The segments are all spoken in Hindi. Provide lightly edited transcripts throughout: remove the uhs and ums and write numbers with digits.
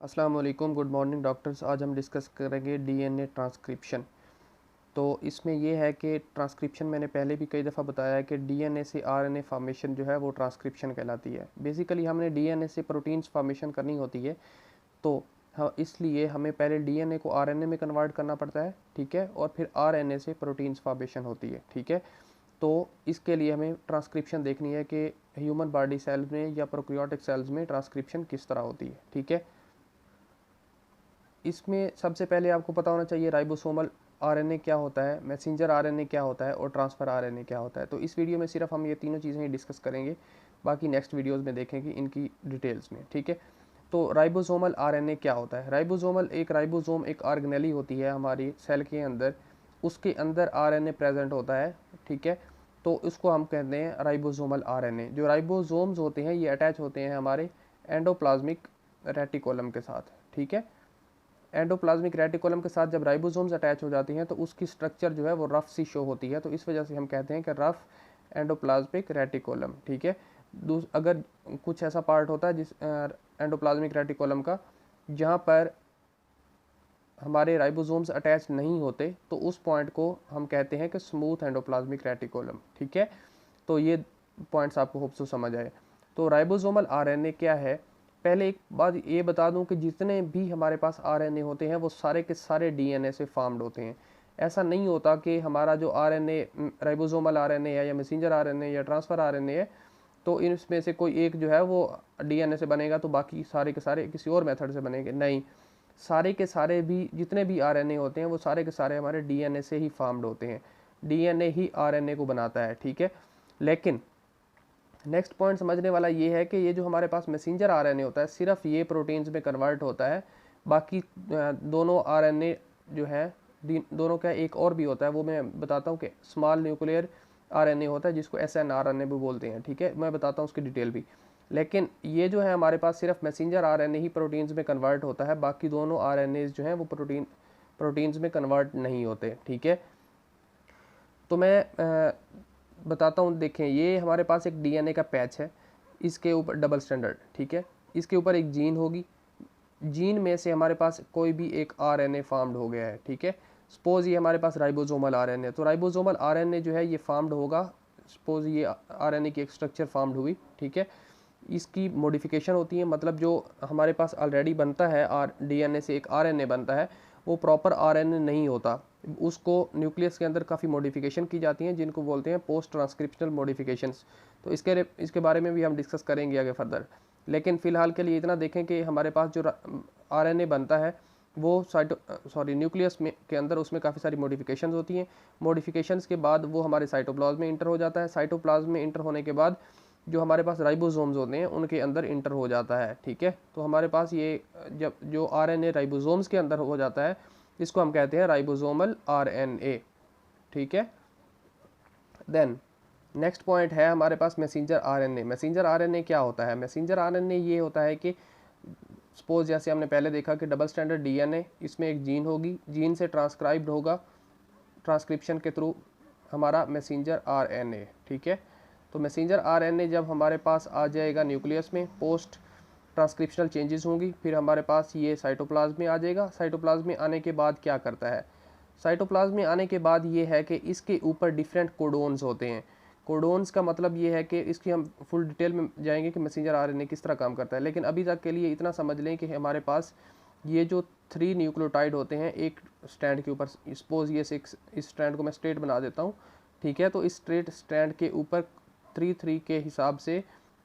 अस्सलाम वालेकुम, गुड मॉर्निंग डॉक्टर्स। आज हम डिस्कस करेंगे डीएनए ट्रांसक्रिप्शन। तो इसमें ये है कि ट्रांसक्रिप्शन मैंने पहले भी कई दफ़ा बताया है कि डीएनए से आरएनए फॉर्मेशन जो है वो ट्रांसक्रिप्शन कहलाती है। बेसिकली हमने डीएनए से प्रोटीन्स फॉर्मेशन करनी होती है, तो हाँ इसलिए हमें पहले डीएनए को आरएनए में कन्वर्ट करना पड़ता है, ठीक है, और फिर आरएनए से प्रोटीन्स फॉर्मेशन होती है, ठीक है। तो इसके लिए हमें ट्रांसक्रिप्शन देखनी है कि ह्यूमन बॉडी सेल्स में या प्रोकैरियोटिक सेल्स में ट्रांसक्रिप्शन किस तरह होती है, ठीक है। इसमें सबसे पहले आपको पता होना चाहिए राइबोसोमल आरएनए क्या होता है, मैसेंजर आरएनए क्या होता है और ट्रांसफ़र आरएनए क्या होता है। तो इस वीडियो में सिर्फ हम ये तीनों चीज़ें ही डिस्कस करेंगे, बाकी नेक्स्ट वीडियोस में देखेंगे इनकी डिटेल्स में, ठीक है। तो राइबोसोमल आरएनए क्या होता है? राइबोसोम एक ऑर्गेनेली होती है हमारी सेल के अंदर, उसके अंदर आरएनए प्रेजेंट होता है, ठीक है। तो उसको हम कहते हैं राइबोसोमल आरएनए। जो राइबोसोम्स होते हैं ये अटैच होते हैं हमारे एंडोप्लाज्मिक रेटिकुलम के साथ, ठीक है। एंडोप्लाज्मिक रेटिकुलम के साथ जब राइबोसोम्स अटैच हो जाती हैं तो उसकी स्ट्रक्चर जो है वो रफ सी शो होती है, तो इस वजह से हम कहते हैं कि रफ एंडोप्लाज्मिक रेटिकुलम, ठीक है। अगर कुछ ऐसा पार्ट होता है जिस एंडोप्लाज्मिक रेटिकुलम का जहाँ पर हमारे राइबोसोम्स अटैच नहीं होते, तो उस पॉइंट को हम कहते हैं कि स्मूथ एंडोप्लाज्मिक रेटिकुलम, ठीक है। तो ये पॉइंट्स आपको होप सो समझ आए। तो राइबोसोमल आरएनए क्या है? पहले एक बात ये बता दूं कि जितने भी हमारे पास आरएनए होते हैं वो सारे के सारे डीएनए से फॉर्म्ड होते हैं। ऐसा नहीं होता कि हमारा जो आरएनए राइबोसोमल आरएनए है या मैसेंजर आरएनए या ट्रांसफर आरएनए है, तो इनमें से कोई एक जो है वो डीएनए से बनेगा तो बाकी सारे के सारे किसी और मेथड से बनेंगे, नहीं। सारे के सारे भी जितने भी आरएनए होते हैं वो सारे के सारे हमारे डीएनए से ही फॉर्म्ड होते हैं। डीएनए ही आरएनए को बनाता है, ठीक है। लेकिन नेक्स्ट पॉइंट समझने वाला ये है कि ये जो हमारे पास मैसेंजर आरएनए होता है सिर्फ ये प्रोटीन्स में कन्वर्ट होता है, बाकी दोनों आरएनए जो है दोनों का एक और भी होता है, वो मैं बताता हूँ कि स्मॉल न्यूक्लियर आरएनए होता है जिसको एसएनआरएनए भी बोलते हैं, ठीक है। मैं बताता हूँ उसकी डिटेल भी। लेकिन ये जो है हमारे पास सिर्फ मैसेंजर आरएनए ही प्रोटीन्स में कन्वर्ट होता है, बाकी दोनों आरएनए जो हैं वो प्रोटीन्स में कन्वर्ट नहीं होते, ठीक है। तो मैं बताता हूँ, देखें ये हमारे पास एक डीएनए का पैच है, इसके ऊपर डबल स्टैंडर्ड, ठीक है। इसके ऊपर एक जीन होगी, जीन में से हमारे पास कोई भी एक आरएनए फॉर्म्ड हो गया है, ठीक है। सपोज ये हमारे पास राइबोसोमल आरएनए, तो राइबोसोमल आरएनए जो है ये फॉर्म्ड होगा। सपोज ये आरएनए की एक स्ट्रक्चर फॉर्म्ड हुई, ठीक है। इसकी मॉडिफिकेशन होती है, मतलब जो हमारे पास ऑलरेडी बनता है डीएनए से एक आरएनए बनता है वो प्रॉपर आरएनए नहीं होता, उसको न्यूक्लियस के अंदर काफ़ी मॉडिफिकेशन की जाती हैं जिनको बोलते हैं पोस्ट ट्रांसक्रिप्शनल मॉडिफिकेशंस। तो इसके बारे में भी हम डिस्कस करेंगे आगे फर्दर। लेकिन फ़िलहाल के लिए इतना देखें कि हमारे पास जो आरएनए बनता है वो न्यूक्लियस में के अंदर उसमें काफ़ी सारी मॉडिफिकेशंस होती हैं। मॉडिफिकेशंस के बाद वो हमारे साइटोप्लाज्म में इंटर हो जाता है। साइटोप्लाज्म में इंटर होने के बाद जो हमारे पास राइबोसोम्स होते हैं उनके अंदर इंटर हो जाता है, ठीक है। तो हमारे पास ये जब जो आरएनए राइबोसोम्स के अंदर हो जाता है इसको हम कहते हैं राइबोसोमल आरएनए, ठीक है। देन नेक्स्ट पॉइंट है हमारे पास मैसेंजर आरएनए। मैसेंजर आरएनए क्या होता है? मैसेंजर आरएनए ये होता है कि सपोज जैसे हमने पहले देखा कि डबल स्टैंडर्ड डीएनए, इसमें एक जीन होगी, जीन से ट्रांसक्राइब्ड होगा ट्रांसक्रिप्शन के थ्रू हमारा मैसेंजर आरएनए, ठीक है। तो मैसेंजर आरएनए जब हमारे पास आ जाएगा न्यूक्लियस में, पोस्ट ट्रांसक्रिप्शनल चेंजेस होंगी, फिर हमारे पास ये साइटोप्लाज्म में आ जाएगा। साइटोप्लाज्म में आने के बाद क्या करता है? साइटोप्लाज्म में आने के बाद ये है कि इसके ऊपर डिफरेंट कोडोन्स होते हैं। कोडोन्स का मतलब ये है कि इसकी हम फुल डिटेल में जाएंगे कि मैसेंजर आरएनए किस तरह काम करता है, लेकिन अभी तक के लिए इतना समझ लें कि हमारे पास ये जो 3 न्यूक्लियोटाइड होते हैं एक स्ट्रैंड के ऊपर, सपोज ये 6, इस स्ट्रैंड को मैं स्ट्रेट बना देता हूँ, ठीक है। तो इस स्ट्रेट स्ट्रैंड के ऊपर 3-3 के हिसाब से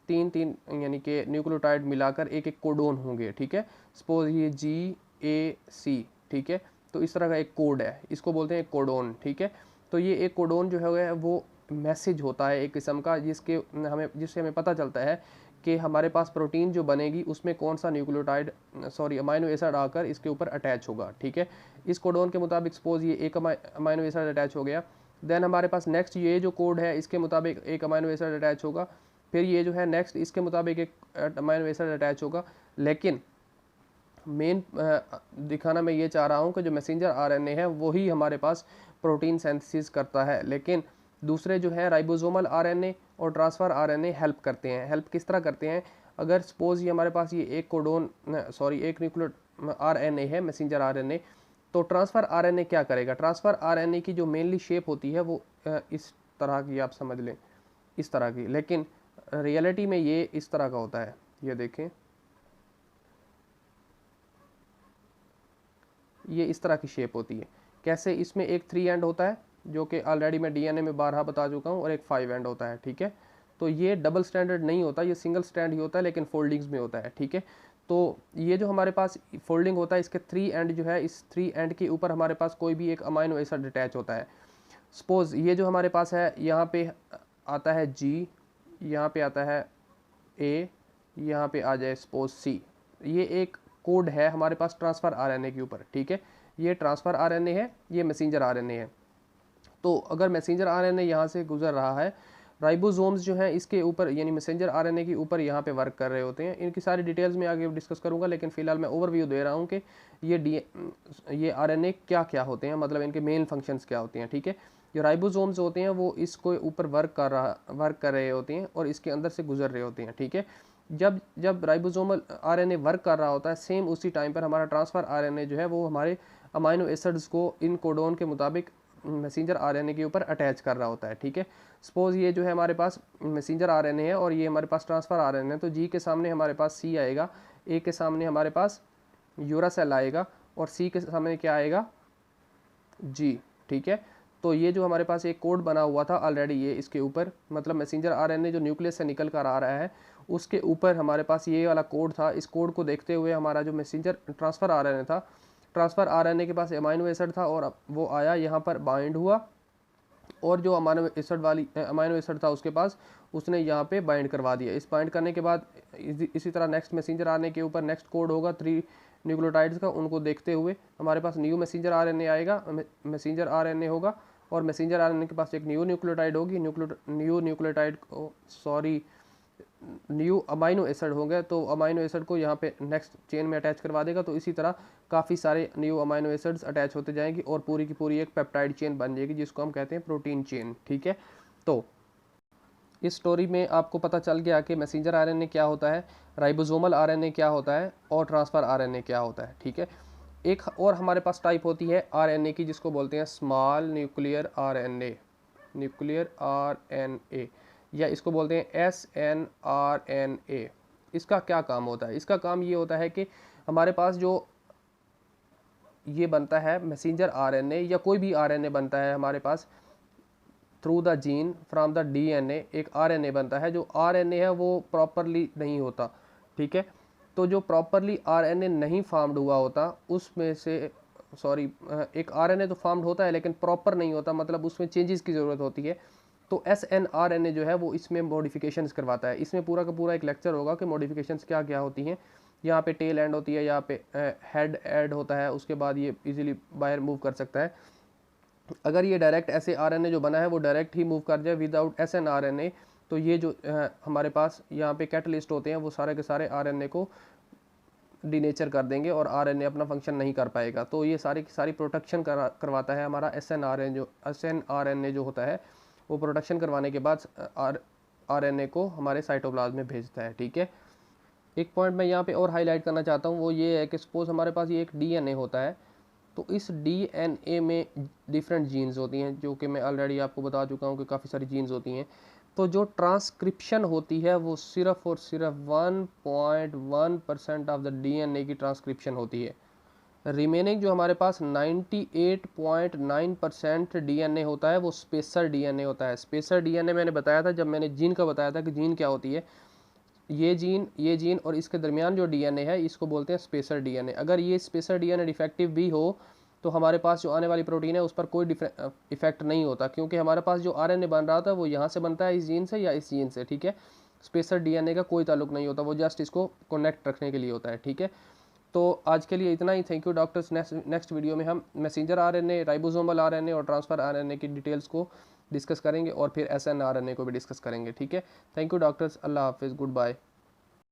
3-3 यानी कि न्यूक्लियोटाइड मिलाकर एक एक कोडोन होंगे, ठीक है। सपोज ये GAC, ठीक है। तो इस तरह का एक कोड है, इसको बोलते हैं कोडोन, ठीक है। तो ये एक कोडोन जो है वो मैसेज होता है एक किस्म का, जिससे हमें पता चलता है कि हमारे पास प्रोटीन जो बनेगी उसमें कौन सा न्यूक्लियोटाइड अमाइनो एसिड आकर इसके ऊपर अटैच होगा, ठीक है। इस कोडोन के मुताबिक सपोज ये एक अमाइनो एसिड अटैच हो गया, देन हमारे पास नेक्स्ट ये जो कोड है इसके मुताबिक एक अमाइनो एसिड अटैच होगा, फिर ये जो है नेक्स्ट इसके मुताबिक एक अमाइनो एसिड अटैच होगा। लेकिन मेन दिखाना मैं ये चाह रहा हूँ कि जो मैसेंजर आरएनए है वही हमारे पास प्रोटीन सिंथेसिस करता है, लेकिन दूसरे जो है राइबोसोमल आरएनए और ट्रांसफर आरएनए हेल्प करते हैं। हेल्प किस तरह करते हैं? अगर सपोज ये हमारे पास ये एक कोडोन एक न्यूक्लियो आरएनए है, मैसेंजर आरएनए, तो ट्रांसफ़र आरएनए क्या करेगा? ट्रांसफ़र आरएनए की जो मेनली शेप होती है वो इस तरह की, आप समझ लें इस तरह की, लेकिन रियलिटी में ये इस तरह का होता है। ये देखें, ये इस तरह की शेप होती है। कैसे? इसमें एक 3 एंड होता है जो कि ऑलरेडी मैं डीएनए में बारहा बता चुका हूँ, और एक 5 एंड होता है, ठीक है। तो ये डबल स्टैंडर्ड नहीं होता, ये सिंगल स्टैंड ही होता है, लेकिन फोल्डिंग्स में होता है, ठीक है। तो ये जो हमारे पास फोल्डिंग होता है, इसके 3 एंड जो है, इस 3 एंड के ऊपर हमारे पास कोई भी एक अमाइनो एसिड अटैच होता है। सपोज ये जो हमारे पास है, यहाँ पे आता है जी, यहाँ पे आता है ए, यहाँ पे आ जाए सपोज सी। ये एक कोड है हमारे पास ट्रांसफ़र आरएनए के ऊपर, ठीक है। ये ट्रांसफ़र आरएनए है, ये मैसेंजर आरएनए है। तो अगर मैसेंजर आरएनए यहाँ से गुजर रहा है, राइबोसोम्स जो है इसके ऊपर यानी मैसेंजर आरएनए के ऊपर यहाँ पे वर्क कर रहे होते हैं। इनकी सारी डिटेल्स में आगे डिस्कस करूँगा, लेकिन फिलहाल मैं ओवरव्यू दे रहा हूँ कि ये आरएनए क्या क्या होते हैं, मतलब इनके मेन फंक्शंस क्या होते हैं, ठीक है। जो राइबोसोम्स होते हैं वो इसको ऊपर वर्क कर रहे होते हैं और इसके अंदर से गुजर रहे होते हैं, ठीक है। जब राइबोसोमल आरएनए वर्क कर रहा होता है, सेम उसी टाइम पर हमारा ट्रांसफ़र आरएनए जो है वो हमारे अमाइनो एसिड्स को इन कोडोन के मुताबिक मैसेंजर आरएनए के ऊपर अटैच कर रहा होता है, ठीक है। सपोज ये जो है हमारे पास मैसेंजर आरएनए है और ये हमारे पास ट्रांसफ़र आरएनए है, तो जी के सामने हमारे पास सी आएगा, ए के सामने हमारे पास यूरासेल आएगा और सी के सामने क्या आएगा? जी, ठीक है। तो ये जो हमारे पास एक कोड बना हुआ था ऑलरेडी, ये इसके ऊपर मतलब मैसेंजर आरएनए जो न्यूक्लियस से निकल कर आ रहा है उसके ऊपर हमारे पास ये वाला कोड था। इस कोड को देखते हुए हमारा जो मैसेंजर ट्रांसफ़र आरएनए था, ट्रांसफ़र आरएनए के पास अमाइनो एसिड था और वो आया यहाँ पर बाइंड हुआ, और जो अमाइनो एसिड था उसके पास, उसने यहाँ पे बाइंड करवा दिया। इस बाइंड करने के बाद इसी तरह नेक्स्ट मैसेंजर आरएनए के ऊपर नेक्स्ट कोड होगा 3 न्यूक्लियोटाइड्स का, उनको देखते हुए हमारे पास न्यू मैसेंजर आरएनए आएगा, मैसेंजर आरएनए होगा, और मैसेंजर आरएनए के पास एक न्यू न्यूक्लियोटाइड होगी, न्यू अमाइनो एसिड हो गया, तो अमाइनो एसिड को यहाँ पे नेक्स्ट चेन में अटैच करवा देगा। तो इसी तरह काफ़ी सारे न्यू अमाइनो एसिड्स अटैच होते जाएंगे और पूरी की पूरी एक पेप्टाइड चेन बन जाएगी, जिसको हम कहते हैं प्रोटीन चेन, ठीक है। तो इस स्टोरी में आपको पता चल गया कि मैसेंजर आरएनए क्या होता है, राइबोसोमल आरएनए क्या होता है और ट्रांसफ़र आरएनए क्या होता है, ठीक है। एक और हमारे पास टाइप होती है आरएनए की, जिसको बोलते हैं स्मॉल न्यूक्लियर आरएनए, या इसको बोलते हैं SNRNA। इसका क्या काम होता है? इसका काम ये होता है कि हमारे पास जो ये बनता है मैसेंजर आरएनए या कोई भी आरएनए बनता है हमारे pass through the gene from the DNA, एक आरएनए बनता है। जो आरएनए है वो प्रॉपरली नहीं होता, ठीक है। तो जो प्रॉपरली आरएनए नहीं फॉर्म्ड हुआ होता उसमें से एक आरएनए तो फॉर्म्ड होता है लेकिन प्रॉपर नहीं होता, मतलब उसमें चेंजेस की ज़रूरत होती है। तो SNRNA जो है वो इसमें मॉडिफिकेशंस करवाता है। इसमें पूरा का पूरा एक लेक्चर होगा कि मॉडिफिकेशंस क्या क्या होती हैं। यहाँ पे टेल एंड होती है, यहाँ पे हेड ऐड होता है, उसके बाद ये इजीली बाहर मूव कर सकता है। अगर ये डायरेक्ट ऐसे आरएनए जो बना है वो डायरेक्ट ही मूव कर जाए विदाउट SNRNA, तो ये जो हमारे पास यहाँ पे कैटलिस्ट होते हैं वो सारे के सारे आरएनए को डीनेचर कर देंगे और आरएनए अपना फंक्शन नहीं कर पाएगा। तो ये सारी की सारी प्रोटेक्शन करवाता है हमारा SNRNA जो होता है, वो प्रोटेक्शन करवाने के बाद आरएनए को हमारे साइटोप्लाज्म में भेजता है, ठीक है। एक पॉइंट मैं यहाँ पे और हाईलाइट करना चाहता हूँ, वो ये है कि सपोज हमारे पास ये एक डीएनए होता है, तो इस डीएनए में डिफरेंट जीन्स होती हैं, जो कि मैं ऑलरेडी आपको बता चुका हूँ कि काफ़ी सारी जीन्स होती हैं। तो जो ट्रांसक्रिप्शन होती है वो सिर्फ और सिर्फ 1.1% ऑफ द डीएनए की ट्रांसक्रिप्शन होती है। रिमेनिंग जो हमारे पास 98.9% डीएनए होता है वो स्पेसर डीएनए होता है। स्पेसर डीएनए मैंने बताया था जब मैंने जीन का बताया था कि जीन क्या होती है। ये जीन और इसके दरमियान जो डीएनए है इसको बोलते हैं स्पेसर डीएनए। अगर ये स्पेसर डीएनए डिफेक्टिव भी हो तो हमारे पास जो आने वाली प्रोटीन है उस पर कोई इफेक्ट नहीं होता, क्योंकि हमारे पास जो आरएनए बन रहा था वो यहाँ से बनता है, इस जीन से या इस जीन से, ठीक है। स्पेसर डीएनए का कोई ताल्लुक नहीं होता, वो जस्ट इसको कनेक्ट रखने के लिए होता है, ठीक है। तो आज के लिए इतना ही। Thank you doctors. Next video में हम मैसेंजर आरएनए, राइबोसोमल आरएनए और ट्रांसफ़र आरएनए की डिटेल्स को डिस्कस करेंगे और फिर SNRNA को भी डिस्कस करेंगे, ठीक है। Thank you doctors. अल्लाह हाफिज़। Good bye.